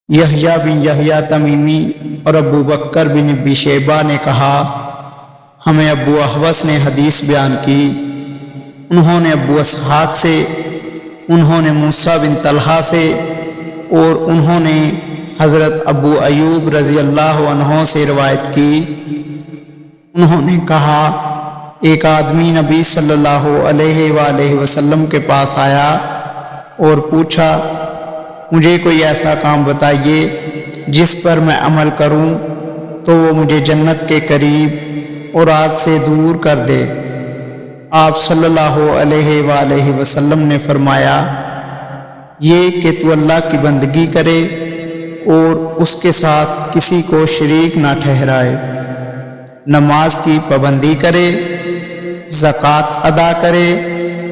یحییٰ بن یحییٰ تمیمی اور ابو بکر بن ابی شیبہ نے کہا، ہمیں ابو احوص نے حدیث بیان کی، انہوں نے ابو اسحاق سے، انہوں نے موسیٰ بن طلحہ سے، اور انہوں نے حضرت ابو ایوب رضی اللہ عنہ سے روایت کی۔ انہوں نے کہا، ایک آدمی نبی صلی اللہ علیہ وآلہ وسلم کے پاس آیا اور پوچھا، مجھے کوئی ایسا کام بتائیے جس پر میں عمل کروں تو وہ مجھے جنت کے قریب اور آگ سے دور کر دے۔ آپ صلی اللہ علیہ وآلہ وسلم نے فرمایا، یہ کہ تو اللہ کی بندگی کرے اور اس کے ساتھ کسی کو شریک نہ ٹھہرائے، نماز کی پابندی کرے، زکوٰۃ ادا کرے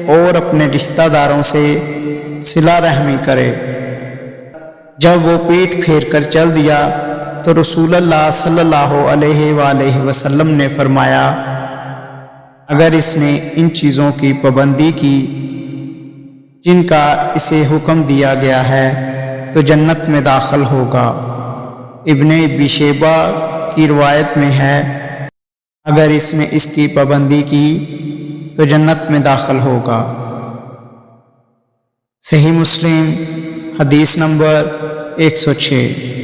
اور اپنے رشتہ داروں سے صلہ رحمی کرے۔ جب وہ پیٹھ پھیر کر چل دیا تو رسول اللہ صلی اللہ علیہ وآلہ وسلم نے فرمایا، اگر اس نے ان چیزوں کی پابندی کی جن کا اسے حکم دیا گیا ہے تو جنت میں داخل ہوگا۔ ابن ابی شیبہ کی روایت میں ہے، اگر اس نے اس کی پابندی کی تو جنت میں داخل ہوگا۔ صحیح مسلم حدیث نمبر 106۔